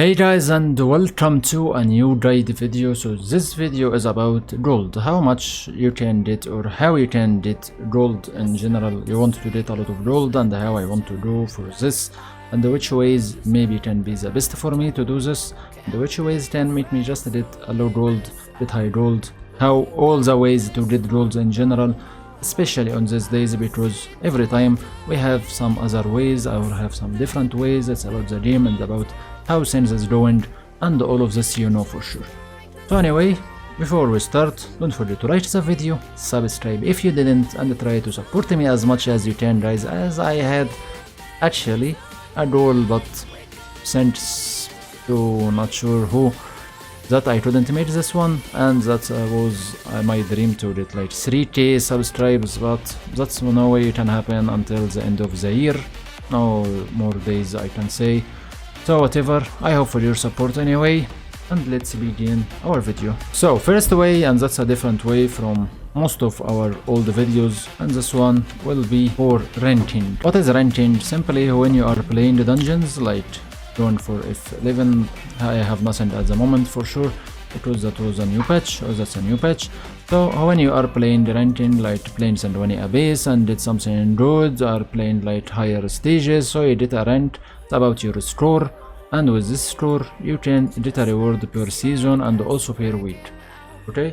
Hey guys, and welcome to a new guide video. So this video is about gold, how much you can get or how you can get gold in general. You want to get a lot of gold and how I want to do for this, and which ways maybe can be the best for me to do this, and which ways can make me just get a low gold, get high gold, how all the ways to get gold in general, especially on these days, because every time we have some other ways or have some different ways. It's about the game and about how things is going, and all of this you know for sure. So anyway, before we start, don't forget to like the video, subscribe if you didn't, and try to support me as much as you can, guys, as I had actually a goal, but thanks to not sure who, that I couldn't make this one, and that was my dream to get like 3k subscribers, but that's no way it can happen until the end of the year. No more days I can say. So whatever, I hope for your support anyway, and let's begin our video. So first way, and that's a different way from most of our old videos, and this one will be for renting. What is renting? Simply when you are playing the dungeons, like going for F11. I have nothing at the moment for sure, because that was a new patch, or that's a new patch. So when you are playing the renting, like playing Sandwani Abyss and did something good, or playing like higher stages, so you did a rent about your score, and with this score you can get a reward per season and also per week. Okay,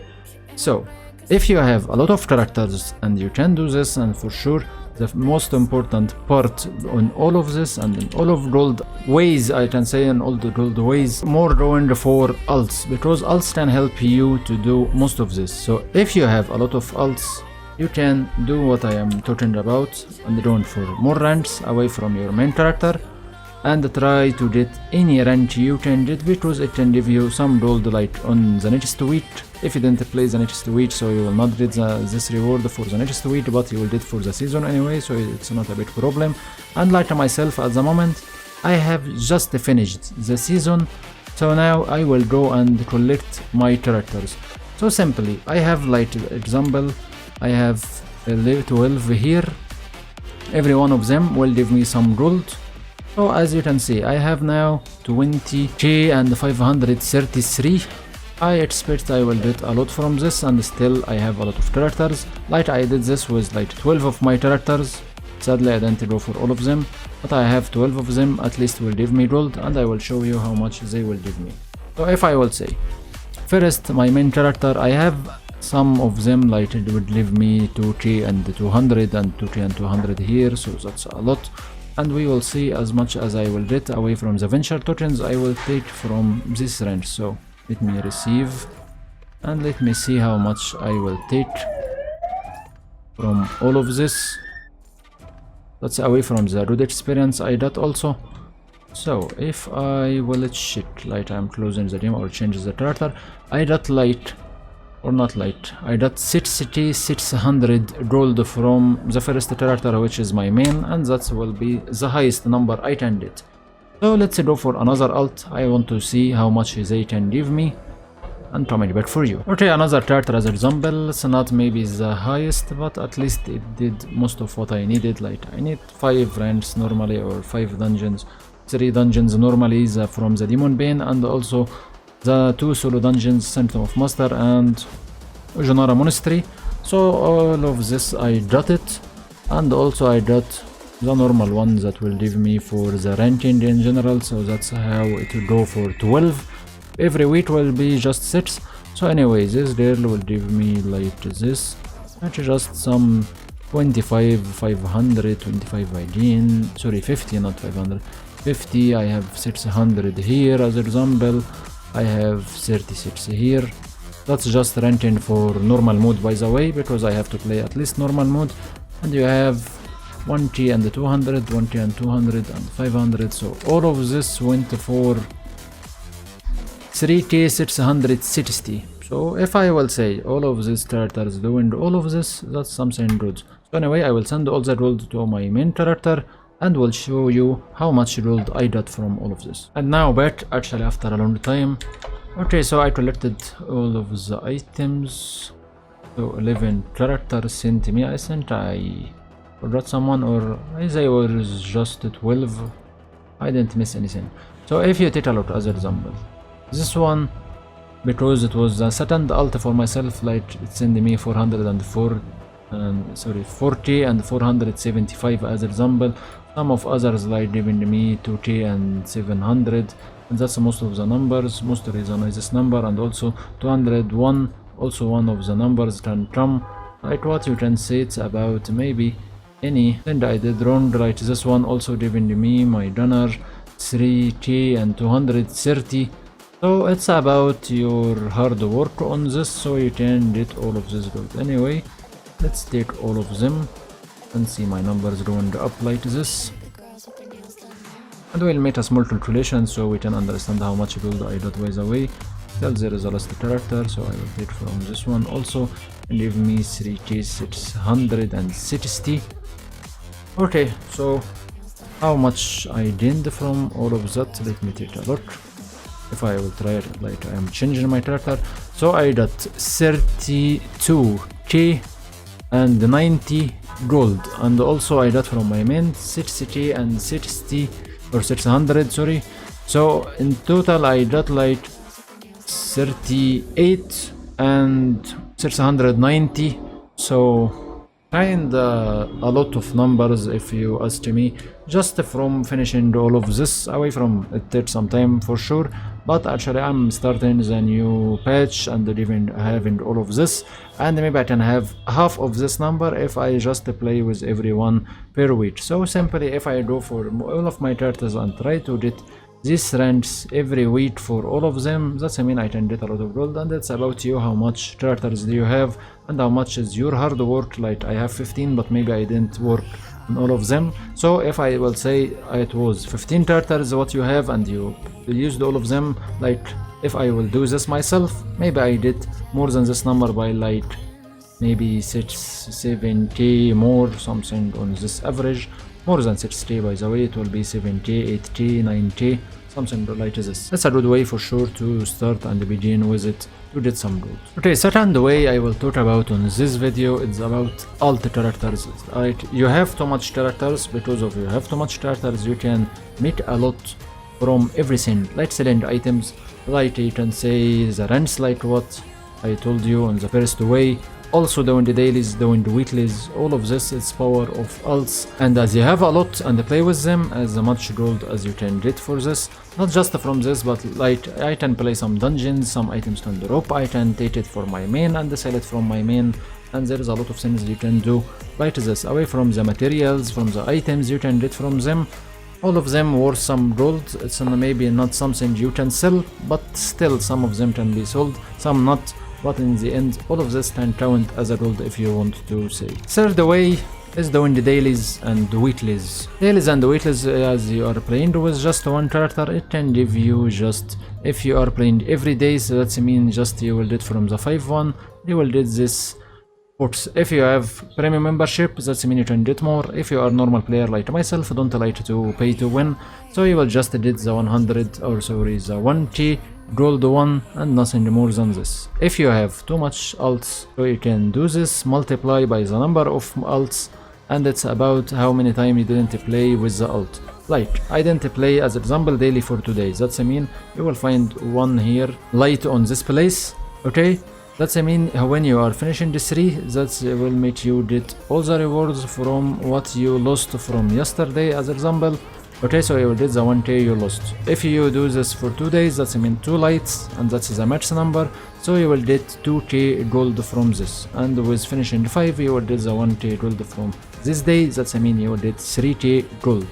so if you have a lot of characters and you can do this, and for sure the most important part on all of this and in all of gold ways, I can say in all the gold ways, more going for alts, because alts can help you to do most of this. So if you have a lot of alts, you can do what I am talking about and going for more ranks away from your main character, and try to get any rank you can get, because it can give you some gold like on the next week. If you didn't play the next week, so you will not get this reward for the next week, but you will get for the season anyway, so it's not a big problem. And like myself at the moment, I have just finished the season, so now I will go and collect my characters. So simply, I have like example, I have 12 here. Every one of them will give me some gold. So as you can see, I have now 20k and 533. I expect I will get a lot from this, and still I have a lot of characters. Like I did this with like 12 of my characters. Sadly I didn't go for all of them, but I have 12 of them at least will give me gold, and I will show you how much they will give me. So if I will say, first my main character, I have some of them like it would give me 2k and 200 and 2k and 200 here, so that's a lot. And we will see as much as I will get away from the venture tokens I will take from this range. So let me receive, and let me see how much I will take from all of this. That's away from the good experience I got also. So if I will check, like I'm closing the game or change the character, I got light or not light, I got 600 gold from the first character, which is my main, and that will be the highest number I can get. So let's go for another alt. I want to see how much they can give me, and coming back for you. Okay, another character as example. It's not maybe the highest, but at least it did most of what I needed. Like I need 5 ranks normally, or 5 dungeons, 3 dungeons normally from the Demon Bane, and also the 2 solo dungeons, Symptom of Master and Jonara Monastery. So all of this I got it, and also I got the normal one that will give me for the ranking in general. So that's how it will go for 12. Every week will be just 6. So anyway, this girl will give me like this, which is just some 25, 500, 25 again, sorry 50, not 500, 50. I have 600 here as example. I have 36 here. That's just ranking for normal mode, by the way, because I have to play at least normal mode. And you have 1k and 200, 1k and 200 and 500. So all of this went for 3k 660. So if I will say all of these characters doing all of this, that's something good. So anyway, I will send all the gold to my main character, and will show you how much gold I got from all of this. And now back, actually after a long time. Okay, so I collected all of the items. So 11 characters sent me. I think I forgot someone, or they were just 12. I didn't miss anything. So if you take a look as example, this one, because it was the second alt for myself, like it sent me 404 and 40 and 475 as example. Some of others like giving me 2K and 700, and that's most of the numbers. Most reason is this number, and also 201, also one of the numbers can come. Like what you can say it's about maybe any and I did wrong. Like this one also giving me my donor 3K and 230. So it's about your hard work on this, so you can get all of this gold. Anyway, let's take all of them and see my numbers going up like this, and we'll make a small calculation so we can understand how much gold I got by the way. Still there is a last character, so I will take from this one also and give me 3K 660. Okay, so how much I gained from all of that, let me take a look. If I will try it like I am changing my character, so I got 32K and 90 gold, and also I got from my main 60K and 60 or 600, sorry. So in total I got like 38 and 690, so kinda a lot of numbers if you ask me. Just from finishing all of this away from it takes some time for sure, but actually I'm starting the new patch and even having all of this, and maybe I can have half of this number if I just play with everyone per week. So simply if I go for all of my characters and try to get these ranks every week for all of them, that's I mean I can get a lot of gold. And it's about you, how much characters do you have and how much is your hard work. Like I have 15, but maybe I didn't work on all of them. So if I will say it was 15 characters what you have and you used all of them, like if I will do this myself, maybe I did more than this number by like maybe 7K more something on this average. More than 6K by the way, it will be 7K, 8K, 9K, something like this. That's a good way for sure to start and begin with it to get some gold. Okay, second way I will talk about on this video, it's about alt characters. Like you have too much characters, because of you have too much characters you can make a lot from everything, like selling items, like you can say the ranks, like what I told you on the first way. Also doing the dailies, doing the weeklies, all of this is power of alts, and as you have a lot and play with them, as much gold as you can get for this. Not just from this, but like I can play some dungeons, some items can drop, I can take it for my main and sell it from my main, and there is a lot of things you can do like this. Away from the materials, from the items you can get from them, all of them worth some gold. It's maybe not something you can sell, but still some of them can be sold, some not. But in the end, all of this can count as a gold if you want to say. Third way is doing the dailies and the weeklies. Dailies and the weeklies, as you are playing with just one character, it can give you just, if you are playing every day, so that's mean just you will get from the 5-1, you will get this box. If you have premium membership, that's mean you can get more. If you are normal player like myself, don't like to pay to win, so you will just get the 100 or sorry the 1K gold one and nothing more than this. If you have too much alts, so you can do this, multiply by the number of alts, and it's about how many times you didn't play with the alt. Like I didn't play as example daily for 2 days, that's I mean you will find one here light on this place. Okay, that's I mean when you are finishing the 3, that will make you get all the rewards from what you lost from yesterday as example. Okay, so you will get the 1K you lost. If you do this for 2 days, that's I mean 2 lights, and that's the max number, so you will get 2K gold from this. And with finishing 5, you will get the 1K gold from this day, that's I mean you will get 3K gold.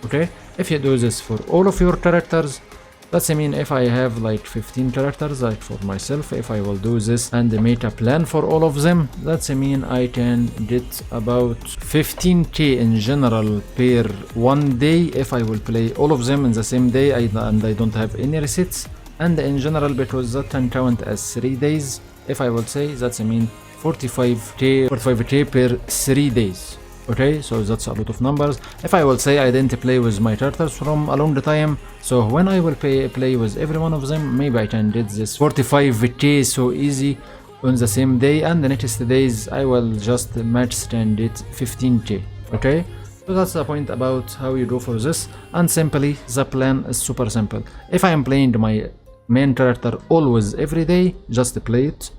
Okay, if you do this for all of your characters, that's I mean if I have like 15 characters, like for myself, if I will do this and make a plan for all of them, that's I mean I can get about 15K in general per 1 day if I will play all of them in the same day and I don't have any receipts. And in general, because that can count as 3 days, if I will say, that's I mean 45K per 3 days. Okay, so that's a lot of numbers. If I will say I didn't play with my characters from a long time, so when I will play with every one of them, maybe I can get this 45K so easy on the same day, and the next days I will just match and get 15K. Okay, So that's the point about how you do for this, and simply the plan is super simple. If I am playing my main character always every day, just play it.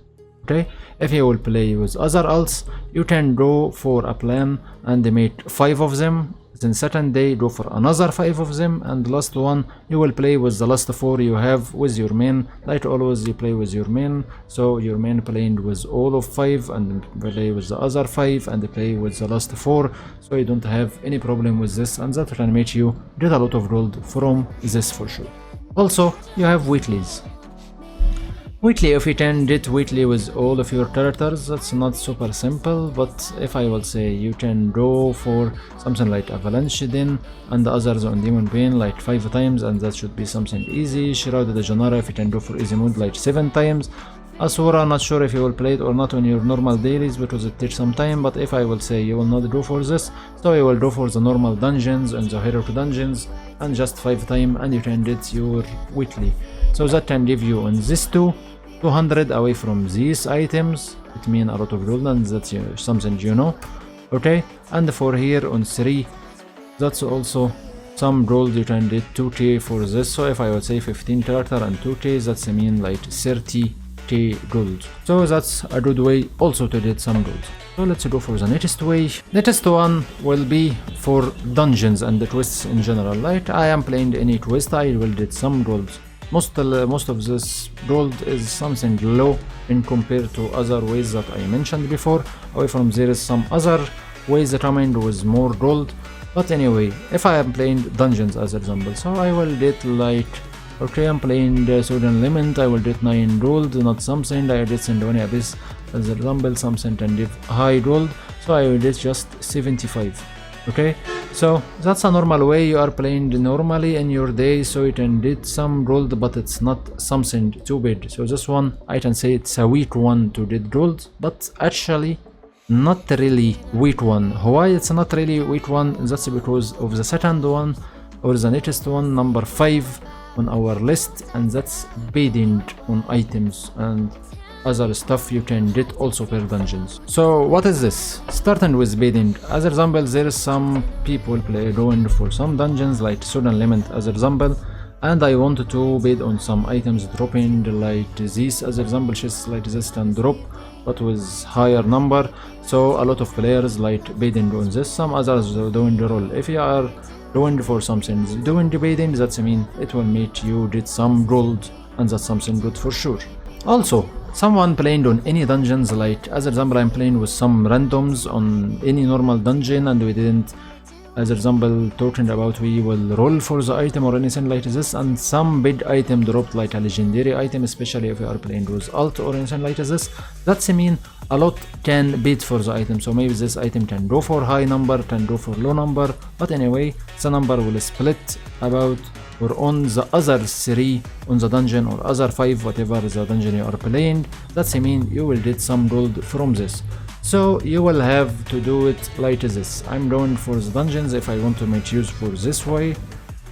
Okay, if you will play with other alts, you can go for a plan and make 5 of them, then second day go for another 5 of them, and last one you will play with the last 4 you have with your main. Like always you play with your main, so your main playing with all of 5 and play with the other 5 and play with the last 4, so you don't have any problem with this, and that can make you get a lot of gold from this for sure. Also you have weeklies. Weekly, if you can get weekly with all of your characters, that's not super simple, but if I will say you can go for something like Avalanche then and the others on Demon Pain like 5 times, and that should be something easy. Shroud de Janara, if you can go for easy mode like 7 times. Asura, not sure if you will play it or not on your normal dailies because it takes some time, but if I will say you will not go for this, so you will go for the normal dungeons and the heroic dungeons and just 5 times and you can get your weekly. So that can give you on this 200 away from these items. It means a lot of gold, and that's something you know. Okay, and for here on 3, that's also some gold. You can get 2k for this, so if I would say 15 character and 2k, that's mean like 30k gold. So that's a good way also to get some gold. So let's go for the next way. Next one will be for dungeons and the quests in general. Like I am playing any quest, I will get some gold. Most of this gold is something low in compared to other ways that I mentioned before. Away from there is some other ways coming with more gold, but anyway, if I am playing dungeons as example, so I will get like, okay, I'm playing the Southern Limit, I will get 9 gold, not something. I get Sindoni Abyss as example, something can give high gold, so I will get just 75. Okay, so that's a normal way you are playing normally in your day, so you can get some gold, but it's not something too big. So this one I can say it's a weak one to get gold, but actually not really weak one. Why it's not really weak one? That's because of the second one or the next one, number 5 on our list, and that's bidding on items and other stuff you can get also per dungeons. So what is this? Starting with bidding, as example, there is some people going for some dungeons like Southern Limit as example, and I wanted to bid on some items dropping like this as example. Chests like this can drop but with higher number, so a lot of players like bidding on this. Some others are doing the roll. If you are going for something doing the bidding, that's mean it will make you get some gold, and that's something good for sure. Also, someone playing on any dungeons, like as example I'm playing with some randoms on any normal dungeon, and we didn't, as example, talking about we will roll for the item or anything like this, and some big item dropped like a legendary item, especially if you are playing with alt or anything like this. That's mean a lot can bid for the item, so maybe this item can go for high number, can go for low number, but anyway the number will split about or on the other 3 on the dungeon or other 5, whatever the dungeon you are playing. That's mean you will get some gold from this. So you will have to do it like this. I'm going for the dungeons. If I want to make use for this way,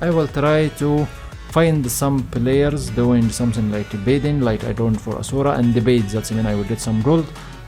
I will try to find some players doing something like bidding, like I don't for Asura and debate. That's mean I will get some gold.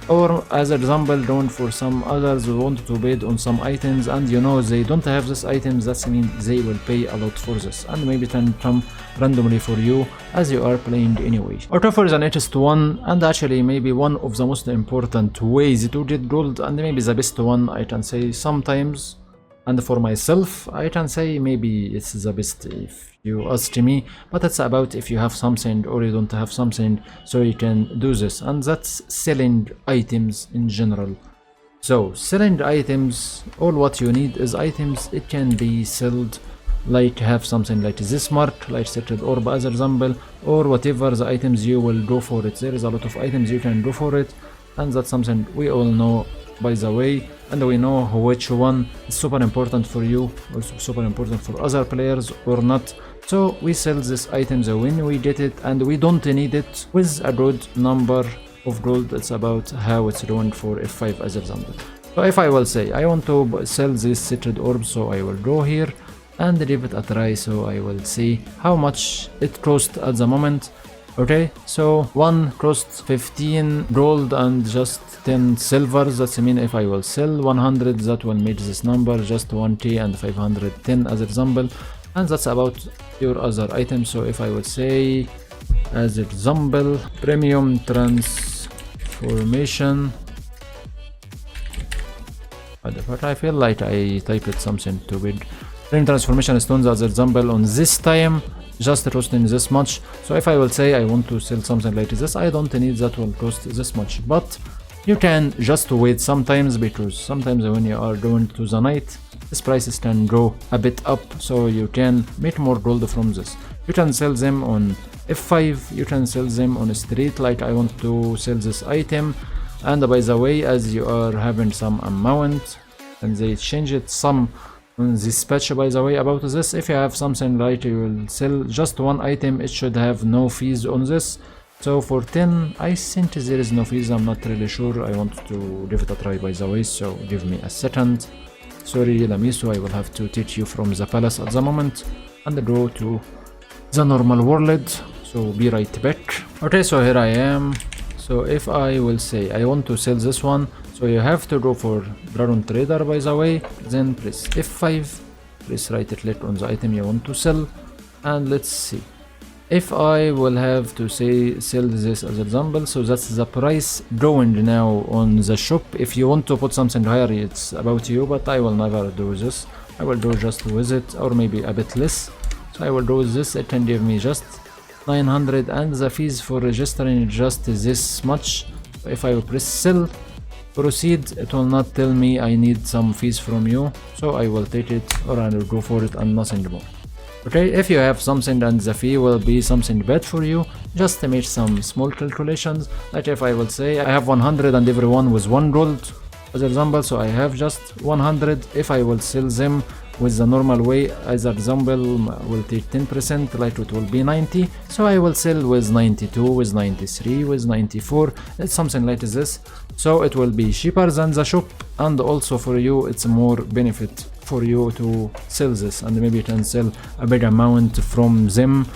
Or as example, going for some others who want to bid on some items, and you know they don't have this items, that's mean they will pay a lot for this, and maybe it can come randomly for you as you are playing anyway. Or for the next one, and actually maybe one of the most important ways to get gold, and maybe the best one I can say sometimes, and for myself I can say maybe it's the best if you ask me, but it's about if you have something or you don't have something, so you can do this, and that's selling items in general. So selling items, all what you need is items. It can be sold, like have something like this mark, like Sacred Orb as example, or whatever the items you will go for it. There is a lot of items you can go for it, and that's something we all know by the way, and we know which one is super important for you or super important for other players or not. So we sell these items when we get it, and we don't need it with a good number of gold. It's about how it's going for F5 as example. So if I will say I want to sell this Sacred Orb, so I will go here and give it a try, so I will see how much it costs at the moment. Okay, so one costs 15 gold and just 10 silvers. That's mean if I will sell 100, that will make this number just 1T and 510 as example. And that's about your other items. So if I would say as example, premium transformation, but I feel like I typed something stupid. Premium transformation stones as example on this time, just costing this much. So if I will say I want to sell something like this, I don't need that will cost this much, but you can just wait sometimes, because sometimes when you are going to the night, these prices can go a bit up, so you can make more gold from this. You can sell them on F5, you can sell them on a street, like I want to sell this item. And by the way, as you are having some amount, and they change it some on this patch, by the way, about this, if you have something like you will sell just one item, it should have no fees on this. So for 10, I think there is no fees, I'm not really sure. I want to give it a try, by the way, so give me a second. Sorry Lamiso, I will have to teach you from the palace at the moment and go to the normal world, so be right back. Okay, so here I am. So if I will say I want to sell this one, so you have to go for Dragon Trader, by the way, then press F5, press right click on the item you want to sell, and let's see. If I will have to say sell this as example, so that's the price going now on the shop. If you want to put something higher, it's about you, but I will never do this. I will do just with it, or maybe a bit less. So I will do with this, it can give me just 900, and the fees for registering just this much. If I will press sell, proceed, it will not tell me I need some fees from you, so I will take it, or I will go for it and nothing more. Okay, if you have something and the fee will be something bad for you, just make some small calculations. Like if I will say I have 100 and everyone with 1 gold as example, so I have just 100. If I will sell them with the normal way, as example, will take 10%, like it will be 90, so I will sell with 92, with 93, with 94, it's something like this. So it will be cheaper than the shop, and also for you it's more benefit for you to sell this, and maybe you can sell a big amount from them,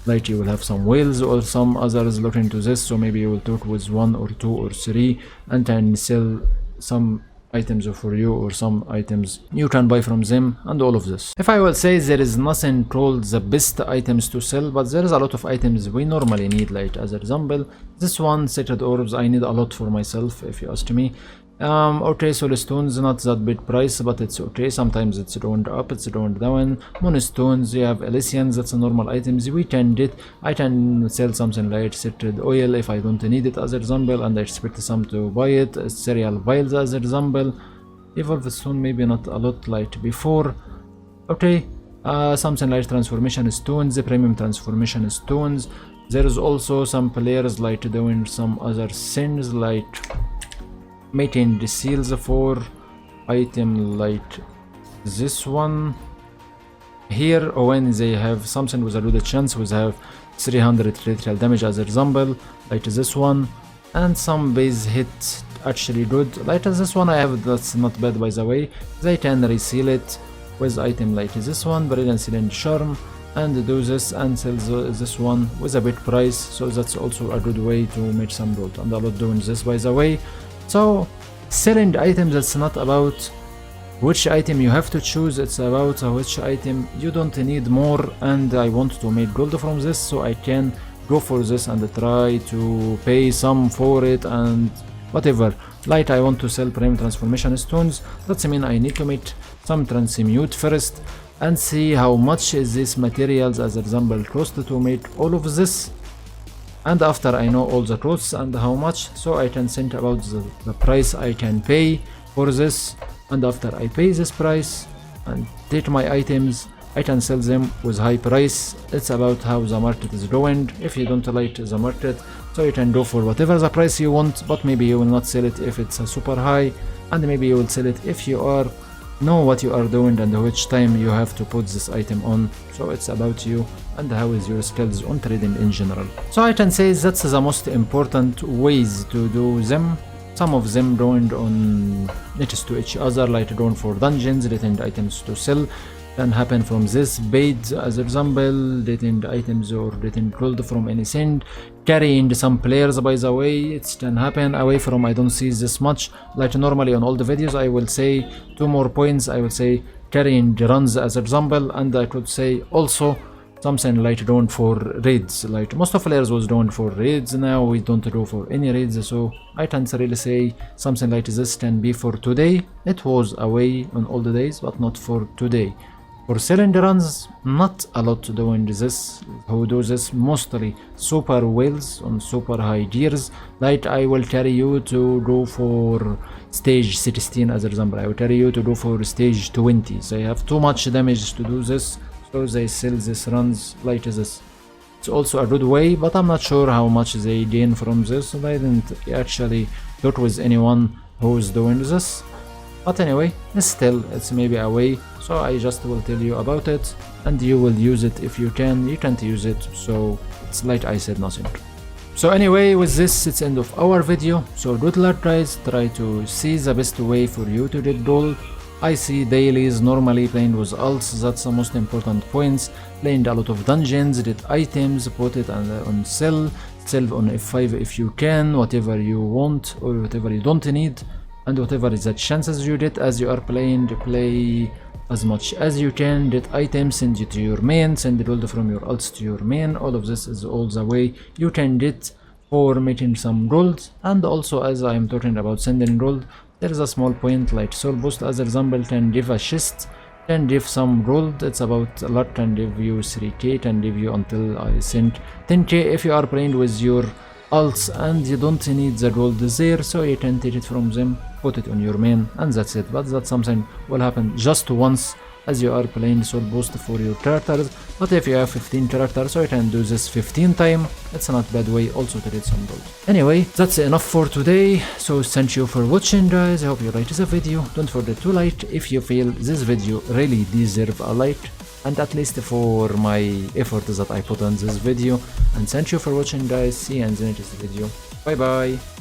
like you will have some whales or some others looking to this, so maybe you will talk with 1 or 2 or 3 and can sell some items for you, or some items you can buy from them, and all of this. If I will say there is nothing called the best items to sell, but there is a lot of items we normally need, like as example this one, Sacred Orbs, I need a lot for myself if you ask me. Okay, Soul Stones, not that big price, but it's okay. Sometimes it's going up, it's going down. Moonstones, you have Elysians, that's a normal items we can get. I can sell something like Sacred Oil if I don't need it as example, and I expect some to buy it. Cereal Vials as example. Evolve Stone, maybe not a lot like before. Okay, something like Transformation Stones, Premium Transformation Stones. There is also some players like doing some other things, like making the seals for item like this one here, or when they have something with a good chance, we have 300 critical damage as example, like this one, and some base hit actually good, like this one I have, that's not bad by the way. They can reseal it with item like this one, Brilliant Sealing Charm, and do this and sell this one with a big price, so that's also a good way to make some gold, and I love doing this by the way. So selling items, it's not about which item you have to choose, it's about which item you don't need more, and I want to make gold from this, so I can go for this and try to pay some for it and whatever. Like I want to sell Premium Transformation Stones, that's mean I need to make some transmute first and see how much is this materials as example cost to make all of this. And after I know all the costs and how much, so I can think about the price I can pay for this, and after I pay this price and take my items, I can sell them with high price. It's about how the market is going. If you don't like the market, so you can go for whatever the price you want, but maybe you will not sell it if it's super high, and maybe you will sell it if you are know what you are doing and which time you have to put this item on. So it's about you and how is your skills on trading in general. So I can say that's the most important ways to do them. Some of them going on next to each other, like going for dungeons, getting items to sell, can happen from this bait, as example, getting items or getting gold from anything, carrying some players. By the way, it can happen away from, I don't see this much, like normally on all the videos I will say 2 more points. I will say carrying runs as example, and I could say also something like drawn for raids. Like most of players was drawn for raids, now we don't draw for any raids, so I can't really say something like this can be for today. It was away on all the days, but not for today. For selling runs, not a lot doing this. Who do this? Mostly super whales on super high gears. Like I will carry you to go for stage 16 as example. I will carry you to go for stage 20. They have too much damage to do this, so they sell this runs like this. It's also a good way, but I'm not sure how much they gain from this. I didn't actually talk with anyone who's doing this. But anyway, still, it's maybe a way, so I just will tell you about it, and you will use it if you can. You can't use it, so it's like I said, nothing. So anyway, with this, it's end of our video. So good luck guys, try to see the best way for you to get gold. I see dailies, normally playing with ults, that's the most important points. Playing a lot of dungeons, get items, put it on sell on F5 if you can, whatever you want or whatever you don't need. And whatever is the chances you get as you are playing, play as much as you can, get items, send it to your main, send gold from your ults to your main. All of this is all the way you can get for making some gold. And also, as I am talking about sending gold, there is a small point like soul boost as example can give a chest, can give some gold. It's about a lot, can give you 3k, can give you until I think 10k if you are playing with your ults and you don't need the gold there, so you can take it from them, put it on your main, and that's it. But that's something will happen just once as you are playing soul boost for your characters. But if you have 15 characters, so you can do this 15 times. It's not bad way also to get some gold. Anyway, that's enough for today, so thank you for watching guys. I hope you liked the video. Don't forget to like if you feel this video really deserve a like, and at least for my effort that I put on this video. And thank you for watching guys. See you in the next video. Bye bye.